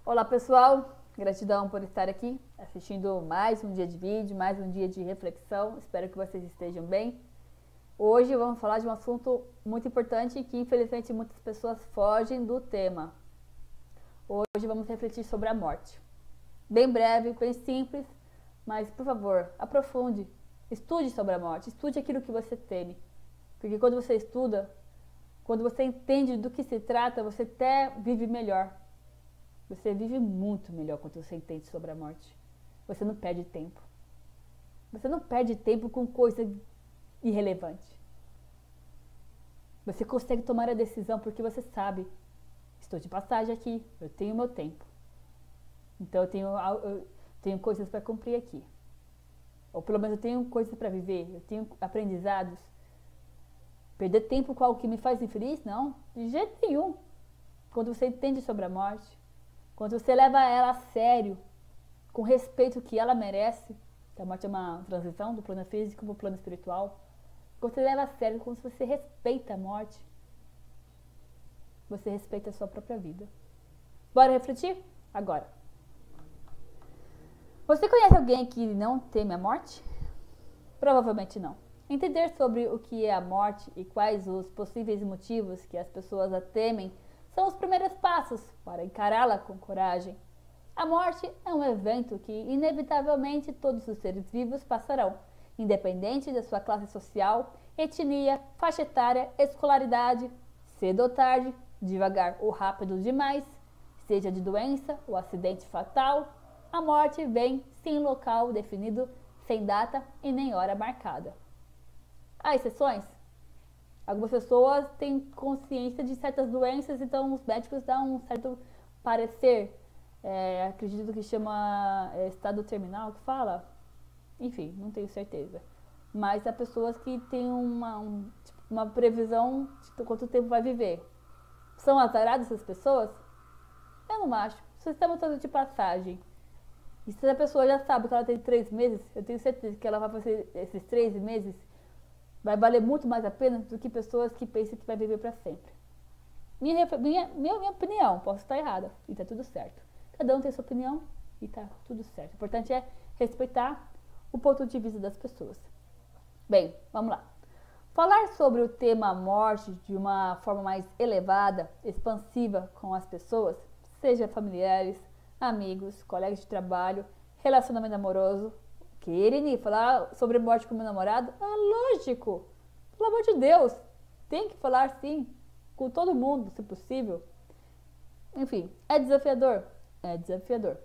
Olá pessoal, gratidão por estar aqui assistindo mais um dia de vídeo, mais um dia de reflexão. Espero que vocês estejam bem. Hoje vamos falar de um assunto muito importante que infelizmente muitas pessoas fogem do tema. Hoje vamos refletir sobre a morte. Bem breve, bem simples, mas por favor, aprofunde, estude sobre a morte, estude aquilo que você teme. Porque quando você estuda, quando você entende do que se trata, você até vive melhor. Você vive muito melhor quando você entende sobre a morte. Você não perde tempo. Você não perde tempo com coisa irrelevante. Você consegue tomar a decisão porque você sabe, estou de passagem aqui, eu tenho meu tempo. Então eu tenho coisas para cumprir aqui. Ou pelo menos eu tenho coisas para viver, eu tenho aprendizados. Perder tempo com algo que me faz infeliz? Não, de jeito nenhum. Quando você entende sobre a morte, quando você leva ela a sério, com respeito que ela merece, que a morte é uma transição do plano físico para o plano espiritual, quando você leva a sério, quando você respeita a morte, você respeita a sua própria vida. Bora refletir? Agora. Você conhece alguém que não teme a morte? Provavelmente não. Entender sobre o que é a morte e quais os possíveis motivos que as pessoas a temem são os primeiros passos para encará-la com coragem. A morte é um evento que, inevitavelmente, todos os seres vivos passarão, independente da sua classe social, etnia, faixa etária, escolaridade, cedo ou tarde, devagar ou rápido demais, seja de doença ou acidente fatal, a morte vem sem local definido, sem data e nem hora marcada. Há exceções? Algumas pessoas têm consciência de certas doenças, então os médicos dão um certo parecer, acredito que chama estado terminal, que fala, enfim, não tenho certeza. Mas há pessoas que têm uma previsão de quanto tempo vai viver. São azaradas essas pessoas? Eu não acho. Se estamos todos de passagem, e se a pessoa já sabe que ela tem 3 meses, eu tenho certeza que ela vai fazer esses 3 meses, vai valer muito mais a pena do que pessoas que pensam que vai viver para sempre. Minha opinião, posso estar errada, e tá tudo certo. Cada um tem sua opinião e tá tudo certo. O importante é respeitar o ponto de vista das pessoas. Bem, vamos lá. Falar sobre o tema morte de uma forma mais elevada, expansiva com as pessoas, seja familiares, amigos, colegas de trabalho, relacionamento amoroso, querem falar sobre morte com meu namorado? Ah, lógico! Pelo amor de Deus! Tem que falar sim, com todo mundo, se possível. Enfim, é desafiador? É desafiador.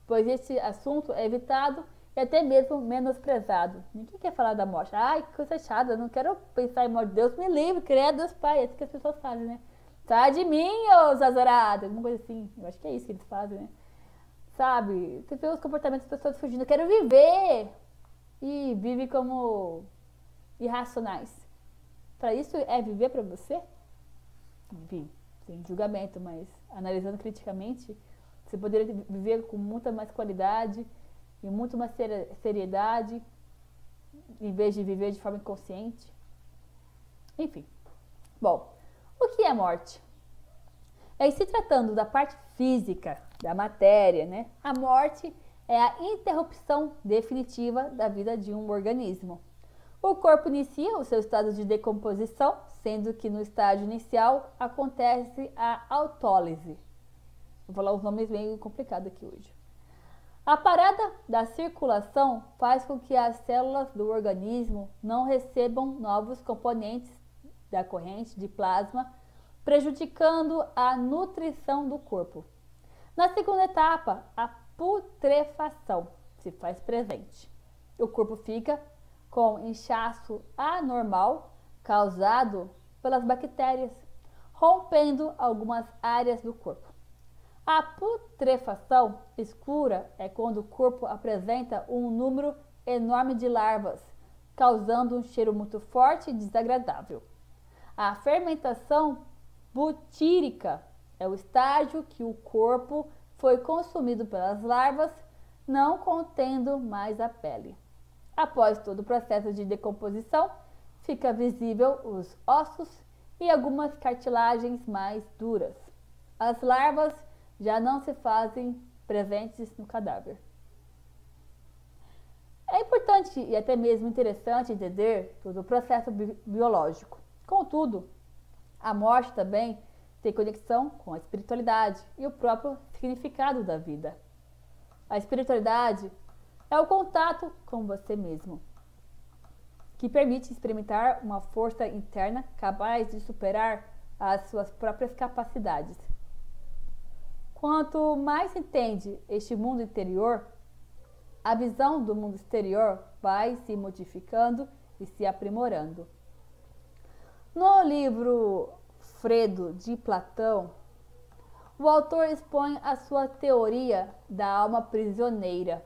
Pois esse assunto é evitado e até mesmo menosprezado. Ninguém quer falar da morte. Ai, que coisa chata, não quero pensar em morte. Deus me livre, credo, Deus Pai. É isso que as pessoas fazem, né? Sai de mim, ô Zazarada! Alguma coisa assim. Eu acho que é isso que eles fazem, né? Sabe, você vê os comportamentos das pessoas fugindo, eu quero viver! E vive como irracionais. Para isso é viver para você? Enfim, sem julgamento, mas analisando criticamente, você poderia viver com muita mais qualidade e muito mais seriedade, em vez de viver de forma inconsciente. Enfim, bom, o que é morte? Em se tratando da parte física da matéria, né? A morte é a interrupção definitiva da vida de um organismo. O corpo inicia o seu estado de decomposição, sendo que no estágio inicial acontece a autólise. Vou falar os nomes meio complicados aqui hoje. A parada da circulação faz com que as células do organismo não recebam novos componentes da corrente de plasma, prejudicando a nutrição do corpo. Na segunda etapa, a putrefação se faz presente. O corpo fica com inchaço anormal causado pelas bactérias, rompendo algumas áreas do corpo. A putrefação escura é quando o corpo apresenta um número enorme de larvas, causando um cheiro muito forte e desagradável. A fermentação butírica é o estágio que o corpo foi consumido pelas larvas, não contendo mais a pele. Após todo o processo de decomposição, fica visível os ossos e algumas cartilagens mais duras. As larvas já não se fazem presentes no cadáver. É importante e até mesmo interessante entender todo o processo biológico. Contudo, a morte também tem conexão com a espiritualidade e o próprio significado da vida. A espiritualidade é o contato com você mesmo, que permite experimentar uma força interna capaz de superar as suas próprias capacidades. Quanto mais entende este mundo interior, a visão do mundo exterior vai se modificando e se aprimorando. No livro Fredo, de Platão, o autor expõe a sua teoria da alma prisioneira.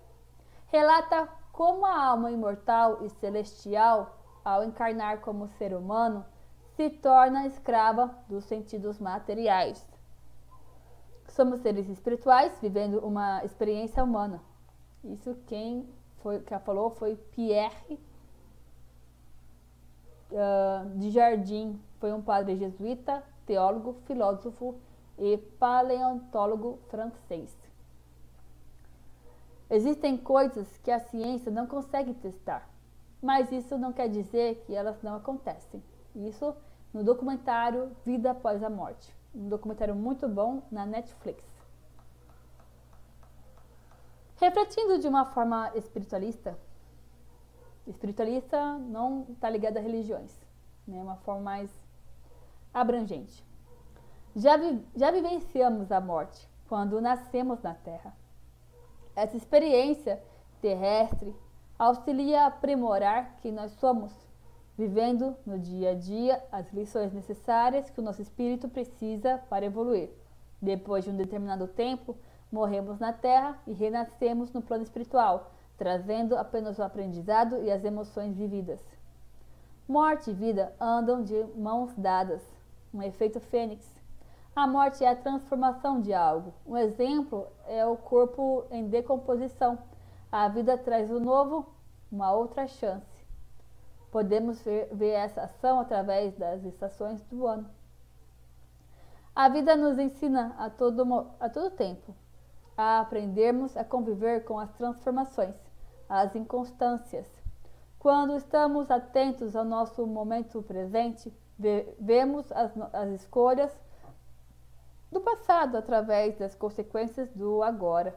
Relata como a alma imortal e celestial, ao encarnar como ser humano, se torna escrava dos sentidos materiais. Somos seres espirituais vivendo uma experiência humana. Isso quem falou foi Pierre de Jardim. Foi um padre jesuíta, teólogo, filósofo e paleontólogo francês. Existem coisas que a ciência não consegue testar, mas isso não quer dizer que elas não acontecem. Isso no documentário Vida Após a Morte, um documentário muito bom na Netflix. Refletindo de uma forma espiritualista não está ligado a religiões, né? Uma forma mais abrangente. Já vivenciamos a morte quando nascemos na Terra. Essa experiência terrestre auxilia a aprimorar quem nós somos, vivendo no dia a dia as lições necessárias que o nosso espírito precisa para evoluir. Depois de um determinado tempo, morremos na Terra e renascemos no plano espiritual, trazendo apenas o aprendizado e as emoções vividas. Morte e vida andam de mãos dadas, um efeito fênix. A morte é a transformação de algo. Um exemplo é o corpo em decomposição. A vida traz o novo, uma outra chance. Podemos ver essa ação através das estações do ano. A vida nos ensina a todo tempo a aprendermos a conviver com as transformações, as inconstâncias. Quando estamos atentos ao nosso momento presente, vemos as escolhas do passado através das consequências do agora.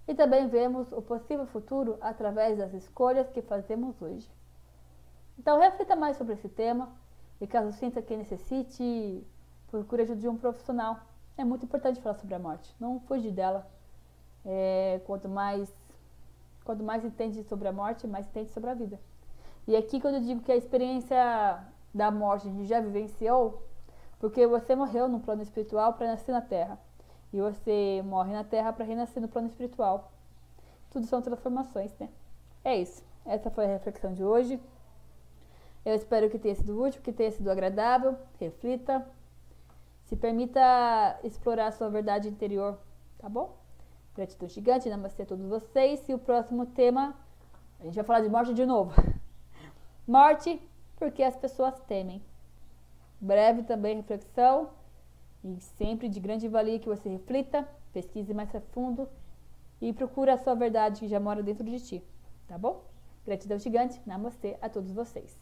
E também vemos o possível futuro através das escolhas que fazemos hoje. Então, reflita mais sobre esse tema e caso sinta que necessite, procure ajuda de um profissional. É muito importante falar sobre a morte, não fugir dela. Quanto mais entende sobre a morte, mais entende sobre a vida. E aqui quando eu digo que a experiência da morte a gente já vivenciou, porque você morreu no plano espiritual para nascer na Terra. E você morre na Terra para renascer no plano espiritual. Tudo são transformações, né? É isso. Essa foi a reflexão de hoje. Eu espero que tenha sido útil, que tenha sido agradável. Reflita. Se permita explorar a sua verdade interior, tá bom? Gratidão gigante, namastê a todos vocês. E o próximo tema, a gente vai falar de morte de novo. Morte, porque as pessoas temem. Breve também reflexão. E sempre de grande valia que você reflita, pesquise mais a fundo e procure a sua verdade que já mora dentro de ti, tá bom? Gratidão gigante, namastê a todos vocês.